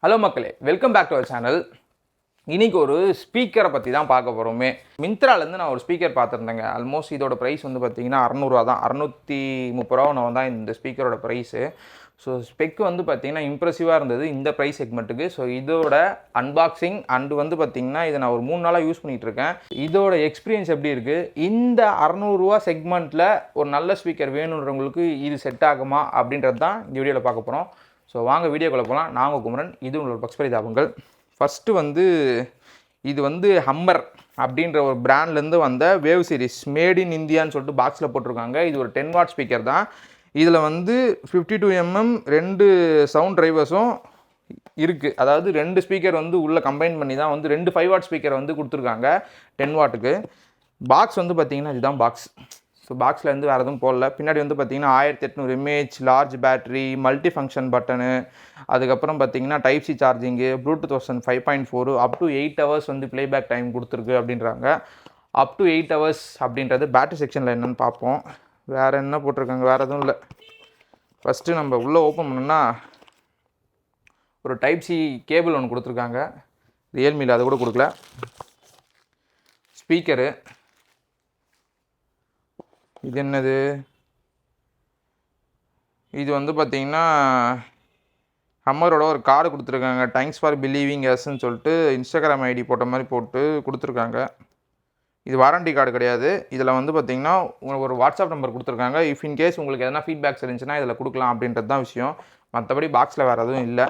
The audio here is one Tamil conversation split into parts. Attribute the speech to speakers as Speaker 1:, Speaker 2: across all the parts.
Speaker 1: ஹலோ மக்களே, welcome back to our channel. இன்றைக்கி ஒரு ஸ்பீக்கரை பற்றி தான் பார்க்க போகிறோமே. மிந்த்ராலேருந்து நான் ஒரு ஸ்பீக்கர் பார்த்துருந்தேங்க. ஆல்மோஸ்ட் இதோட ப்ரைஸ் வந்து பார்த்திங்கன்னா 600 தான், 630 தான் இந்த ஸ்பீக்கரோட ப்ரைஸு. ஸோ ஸ்பெக் வந்து பார்த்திங்கன்னா இம்ப்ரெசிவாக இருந்தது இந்த ப்ரைஸ் செக்மெண்ட்டுக்கு. ஸோ இதோட அன்பாக்சிங் அண்டு வந்து பார்த்திங்கன்னா இதை நான் ஒரு 3 நாளாக யூஸ் பண்ணிகிட்ருக்கேன். இதோட எக்ஸ்பீரியன்ஸ் எப்படி இருக்குது, இந்த 600 செக்மெண்ட்டில் ஒரு நல்ல ஸ்பீக்கர் வேணுன்றவங்களுக்கு இது செட் ஆகுமா அப்படின்றது தான் இந்த வீடியோவில் பார்க்க போகிறோம். ஸோ வாங்க வீடியோக்குள்ளே போகலாம். நாங்கள் குமரன், இது உங்களோட பக்ஸ் பரிதாபங்கள். ஃபஸ்ட்டு வந்து இது வந்து ஹம்மர் அப்படின்ற ஒரு பிராண்ட்லேருந்து வந்த வேவ் சீரிஸ் மேட் இன் இந்தியான்னு சொல்லிட்டு பாக்ஸில் போட்டிருக்காங்க. இது ஒரு 10 வாட் ஸ்பீக்கர் தான். இதில் வந்து 52 mm 2 சவுண்ட் டிரைவர்ஸும் இருக்குது. அதாவது 2 ஸ்பீக்கர் வந்து உள்ளே கம்பைன் பண்ணி தான் வந்து 2 5 வாட் ஸ்பீக்கர் வந்து கொடுத்துருக்காங்க 10 வாட்டுக்கு. பாக்ஸ் வந்து பார்த்திங்கன்னா இதுதான் பாக்ஸ். ஸோ பாக்ஸில் வந்து வேறு எதுவும் போடல. பின்னாடி வந்து பார்த்திங்கன்னா 1800 mAh large battery, multi function button, அதுக்கப்புறம் பார்த்திங்கன்னா type C charging, Bluetooth version 5.4, up to 8 hours வந்து ப்ளேபேக் டைம் கொடுத்துருக்கு அப்படின்றாங்க. அப் டு 8 hours அப்படின்றது பேட்டரி செக்ஷனில் என்னென்னு பார்ப்போம். வேறு என்ன போட்டிருக்காங்க, வேறு எதுவும் இல்லை. ஃபஸ்ட்டு நம்ம உள்ளே ஓப்பன் பண்ணோன்னா ஒரு டைப் சி கேபிள் ஒன்று கொடுத்துருக்காங்க. ரியல்மியில் அதை கூட கொடுக்கல. ஸ்பீக்கரு இது என்னது, இது வந்து பார்த்திங்கன்னா ஹம்மரோட ஒரு கார்டு கொடுத்துருக்காங்க. தேங்க்ஸ் ஃபார் பிலீவிங் அஸ்ன்னு சொல்லிட்டு இன்ஸ்டாகிராம் ஐடி போட்ட மாதிரி போட்டு கொடுத்துருக்காங்க. இது வாரண்டி கார்டு கிடையாது. இதில் வந்து பார்த்திங்கன்னா உங்களுக்கு ஒரு வாட்ஸ்அப் நம்பர் கொடுத்துருக்காங்க. இஃப் இன்கேஸ் உங்களுக்கு எதனா ஃபீட்பேக்ஸ் இருந்துச்சுன்னா இதில் கொடுக்கலாம் அப்படின்றது தான் விஷயம். மற்றபடி பாக்ஸில் வேறு எதுவும் இல்லை.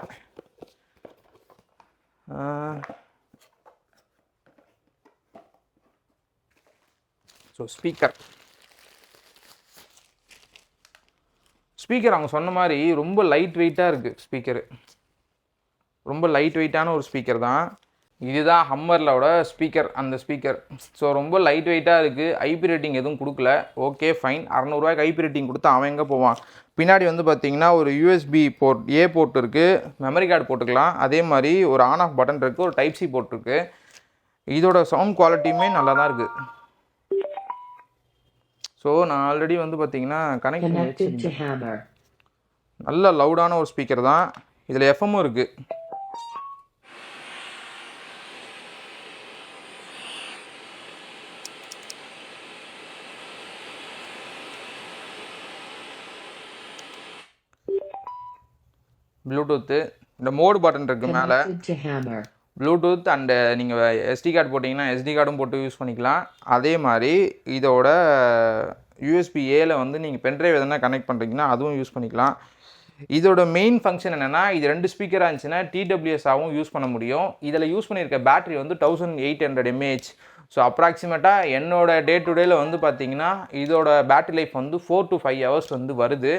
Speaker 1: ஸோ ஸ்பீக்கர் அவங்க சொன்ன மாதிரி ரொம்ப லைட் வெயிட்டாக இருக்குது. ஸ்பீக்கரு ரொம்ப லைட் வெயிட்டான ஒரு ஸ்பீக்கர் தான். இதுதான் ஹம்மர்லோட ஸ்பீக்கர், அந்த ஸ்பீக்கர். ஸோ ரொம்ப லைட் வெயிட்டாக இருக்குது. ஐபி ரேட்டிங் எதுவும் கொடுக்கல. Okay fine. 600 ஐபி ரேட்டிங் கொடுத்தா அவன் எங்கே போவான். பின்னாடி வந்து பார்த்திங்கன்னா ஒரு யூஎஸ்பி போர்ட், ஏ போர்ட் இருக்குது, மெமரி கார்டு போட்டுக்கலாம். அதே மாதிரி ஒரு ஆன் ஆஃப் பட்டன் இருக்குது, ஒரு டைப் சி போர்ட் இருக்குது. இதோட சவுண்ட் குவாலிட்டியுமே நல்லா தான் இருக்குது. ஸோ நான் ஆல்ரெடி வந்து பார்த்திங்கன்னா கனெக்ட் பண்ணி வச்சுருக்கேன். நல்ல லவுடான ஒரு ஸ்பீக்கர் தான். இதில் எஃப்எம்மும் இருக்குது. ப்ளூடூத்து, இந்த மோடு பட்டன் இருக்குது மேலே. ப்ளூடூத் அண்டு நீங்கள் எஸ்டி கார்டு போட்டிங்கன்னா எஸ்டி கார்டும் போட்டு யூஸ் பண்ணிக்கலாம். அதே மாதிரி இதோட யூஎஸ்பி ஏல வந்து நீங்கள் பென்ட்ரைவ் எதனா கனெக்ட் பண்ணுறீங்கன்னா அதுவும் யூஸ் பண்ணிக்கலாம். இதோட மெயின் ஃபங்க்ஷன் என்னென்னா, இது 2 ஸ்பீக்கராக இருந்துச்சுன்னா டிடபிள்யூஎஸ்ஸாகவும் யூஸ் பண்ண முடியும். இதில் யூஸ் பண்ணியிருக்க பேட்டரி வந்து 1800 mAh. ஸோ அப்ராக்சிமேட்டாக என்னோட டே டு டேயில் வந்து பார்த்திங்கன்னா இதோட பேட்டரி லைஃப் வந்து 4 to 5 hours வந்து வருது.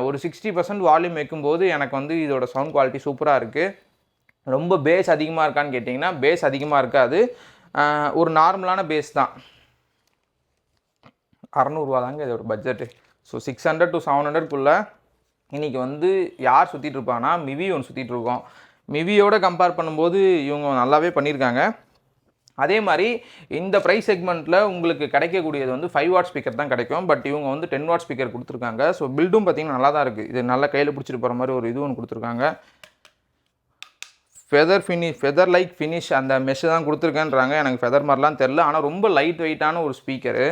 Speaker 1: ஒரு 60% வால்யூம் வைக்கும்போது எனக்கு வந்து இதோட சவுண்ட் குவாலிட்டி சூப்பராக இருக்குது. ரொம்ப பேஸ் அதிகமாக இருக்கான்னு கேட்டிங்கன்னா பேஸ் அதிகமாக இருக்காது. ஒரு நார்மலான பேஸ் தான். 600 தாங்க இதோட பட்ஜெட்டு. ஸோ 600 to 700 இன்றைக்கி வந்து யார் சுற்றிட்டு இருப்பாங்கன்னா மிவி ஒன்று சுற்றிட்டு இருக்கோம். மிவியோட கம்பேர் பண்ணும்போது இவங்க நல்லாவே பண்ணியிருக்காங்க. அதே மாதிரி இந்த ப்ரைஸ் செக்மெண்ட்டில் உங்களுக்கு கிடைக்கக்கூடியது வந்து 5 வாட் ஸ்பீக்கர் தான் கிடைக்கும். பட் இவங்க வந்து 10 வாட் ஸ்பீக்கர் கொடுத்துருக்காங்க. ஸோ பில்டும் பார்த்திங்கன்னா நல்லா தான் இருக்குது. இது நல்லா கையில் பிடிச்சிட்டு போகிற மாதிரி ஒரு இது ஒன்று கொடுத்துருக்காங்க. ஃபெதர் லைக் ஃபினிஷ் அந்த மெஷ் தான் கொடுத்துருக்கேன்றாங்க. எனக்கு ஃபெதர் மாதிரிலாம் தெரில. ஆனால் ரொம்ப லைட் வெயிட்டான ஒரு ஸ்பீக்கரு.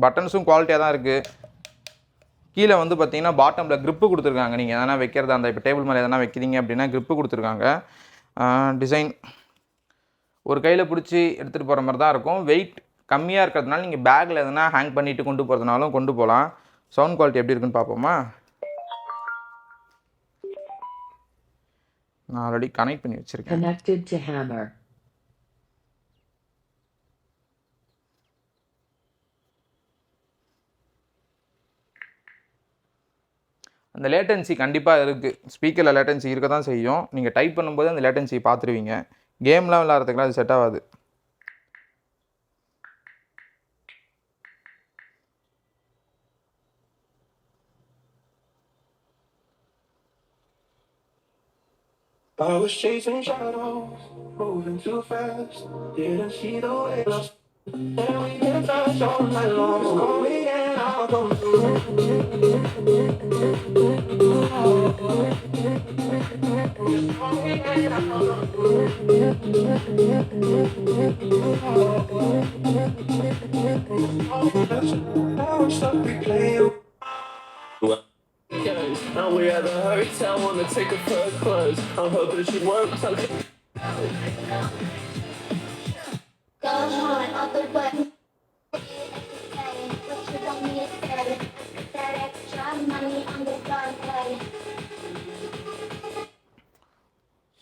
Speaker 1: பட்டன்ஸும் குவாலிட்டியாக தான் இருக்குது. கீழே வந்து பார்த்திங்கன்னா பாட்டமில் க்ரிப்பு கொடுத்துருக்காங்க. நீங்கள் எதனா வைக்கிறதா அந்த இப்போ டேபிள் மேலே எதனா வைக்கிறீங்க அப்படின்னா க்ரிப்பு கொடுத்துருக்காங்க. டிசைன் ஒரு கையில் பிடிச்சி எடுத்துகிட்டு போகிற மாதிரி தான் இருக்கும். வெயிட் கம்மியாக இருக்கிறதுனால நீங்கள் பேக்கில் எதனா ஹேங் பண்ணிவிட்டு கொண்டு போகிறதுனாலும் கொண்டு போகலாம். சவுண்ட் குவாலிட்டி எப்படி இருக்குன்னு பார்ப்போமா. நான் ஆல்ரெடி கனெக்ட் பண்ணி வச்சுருக்கேன். அந்த லேட்டன்சி கண்டிப்பாக இருக்குது. ஸ்பீக்கரில் லேட்டன்சி இருக்க தான் செய்யும். நீங்கள் டைப் பண்ணும்போது அந்த லேட்டன்சி பார்த்துருவீங்க. கேம்லாம் விளாட்றதுக்குலாம் அது செட் ஆகாது. I was chasing shadows, moving too fast, didn't see the way lost. And we can touch all night long. Call me and I
Speaker 2: Now we at the hotel, wanna take a first close. I'm hoping she works.
Speaker 3: Go hard on the way. What you want me to say? That extra money on the gunplay.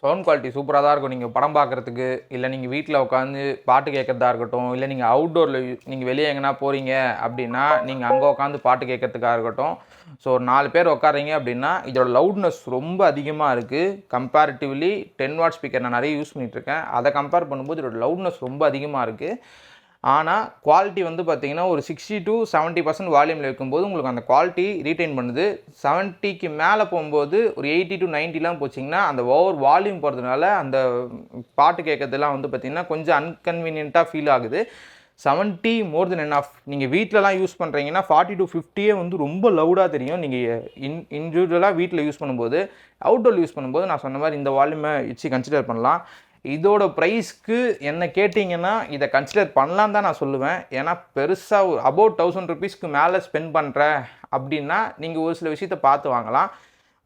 Speaker 1: Sound quality சூப்பராக தான் இருக்கும். நீங்கள் படம் பார்க்குறதுக்கு, இல்லை நீங்கள் வீட்டில் உட்காந்து பாட்டு கேட்குறதா இருக்கட்டும், இல்லை நீங்கள் அவுட்டோரில் நீங்கள் வெளியே எங்கன்னா போகிறீங்க அப்படின்னா நீங்கள் அங்கே உட்காந்து பாட்டு கேட்குறதுக்காக இருக்கட்டும். ஸோ ஒரு 4 பேர் உட்காரீங்க அப்படின்னா இதோட லவுட்னஸ் ரொம்ப அதிகமாக இருக்குது. கம்பேரிட்டிவ்லி 10 வாட் ஸ்பீக்கர் நான் நிறைய யூஸ் பண்ணிகிட்ருக்கேன். அதை கம்பேர் பண்ணும்போது இதோட லவுட்னஸ் ரொம்ப அதிகமாக இருக்குது. ஆனால் குவாலிட்டி வந்து பார்த்திங்கன்னா ஒரு 60 to 70% வால்யூமில் வைக்கும்போது உங்களுக்கு அந்த குவாலிட்டி ரீட்டைன் பண்ணுது. 70க்கு மேலே போகும்போது ஒரு 80 to 90லாம் போச்சிங்கன்னா அந்த ஓவர் வால்யூம் போகிறதுனால அந்த பாட்டு கேட்கறதுலாம் வந்து பார்த்திங்கன்னா கொஞ்சம் அன்கன்வீனியண்ட்டாக ஃபீல் ஆகுது. 70 மோர் தென் எனாஃப். நீங்கள் வீட்டிலலாம் யூஸ் பண்ணுறீங்கன்னா 40 to 50 வந்து ரொம்ப லவுடாக தெரியும். நீங்கள் இண்டிவிஜுவலாக வீட்டில் யூஸ் பண்ணும்போது, அவுட்டோர் யூஸ் பண்ணும்போது நான் சொன்ன மாதிரி இந்த வால்யூமை வச்சு கன்சிடர் பண்ணலாம். இதோட ப்ரைஸ்க்கு என்ன கேட்டிங்கன்னா இதை கன்சிடர் பண்ணலான்னு தான் நான் சொல்லுவேன். ஏன்னா பெருசாக அபவுட் 1000 rupeesக்கு மேலே ஸ்பெண்ட் பண்ணுறேன் அப்படின்னா நீங்கள் ஒரு சில விஷயத்தை பார்த்து வாங்கலாம்.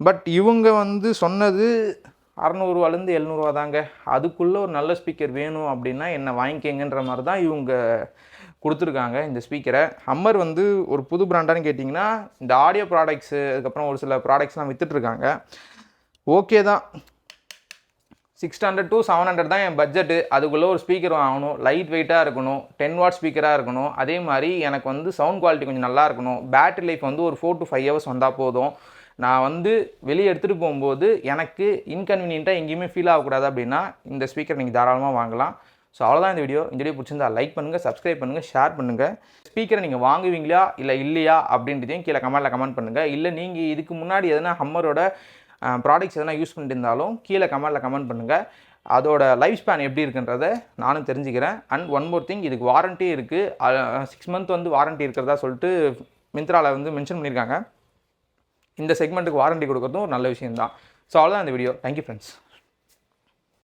Speaker 1: பட் இவங்க வந்து சொன்னது 600 700 தாங்க. அதுக்குள்ளே ஒரு நல்ல ஸ்பீக்கர் வேணும் அப்படின்னா என்ன வாங்கிக்கங்கன்ற மாதிரி தான் இவங்க கொடுத்துருக்காங்க இந்த ஸ்பீக்கரை. ஹம்மர் வந்து ஒரு புது பிராண்டான்னு கேட்டிங்கன்னா இந்த ஆடியோ ப்ராடக்ட்ஸு அதுக்கப்புறம் ஒரு சில ப்ராடக்ட்ஸ்லாம் விற்றுட்ருக்காங்க. ஓகே தான், 600 to 700 தான் என் பட்ஜெட்டு. அதுக்குள்ளே ஒரு ஸ்பீக்கர் வாங்கணும், லைட் வெயிட்டாக இருக்கணும், 10 வாட் ஸ்பீக்கராக இருக்கணும். அதே மாதிரி எனக்கு வந்து சவுண்ட் குவாலிட்டி கொஞ்சம் நல்லா இருக்கணும். பேட்டரி லைஃப் வந்து ஒரு 4 to 5 hours வந்தால் போதும். நான் வந்து வெளியே எடுத்துகிட்டு போகும்போது எனக்கு இன்கன்வீனியண்ட்டாக எங்கேயுமே ஃபீல் ஆகக்கூடாது அப்படின்னா இந்த ஸ்பீக்கர் நீங்கள் தாராளமாக வாங்கலாம். ஸோ அவ்வளோதான் இந்த வீடியோ. இந்த வீடியோ பிடிச்சிருந்தா லைக் பண்ணுங்கள், சப்ஸ்கிரைப் பண்ணுங்கள், ஷேர் பண்ணுங்கள். ஸ்பீக்கரை நீங்கள் வாங்குவீங்களா இல்லை இல்லையா அப்படின்றதையும் கீழே கமெண்ட் பண்ணுங்கள். இல்லை நீங்கள் இதுக்கு முன்னாடி எதனா ஹம்மரோட ப்ராடக்ட்ஸ் எதனா யூஸ் பண்ணிட்டு இருந்தாலும் கீழே கமெண்ட் பண்ணுங்கள். அதோட லைஃப் ஸ்பேன் எப்படி இருக்குன்றதை நானும் தெரிஞ்சுக்கிறேன். அண்ட் ஒன் மோர் திங், இதுக்கு வாரண்ட்டி இருக்குது. 6 month வந்து வாரண்ட்டி இருக்கிறதா சொல்லிட்டு மிந்த்ராவில் வந்து மென்ஷன் பண்ணியிருக்காங்க. இந்த செக்மெண்ட்டுக்கு வாரண்ட்டி கொடுக்குறதும் ஒரு நல்ல விஷயம் தான். ஸோ அவ்வளோதான் இந்த வீடியோ. Thank you friends.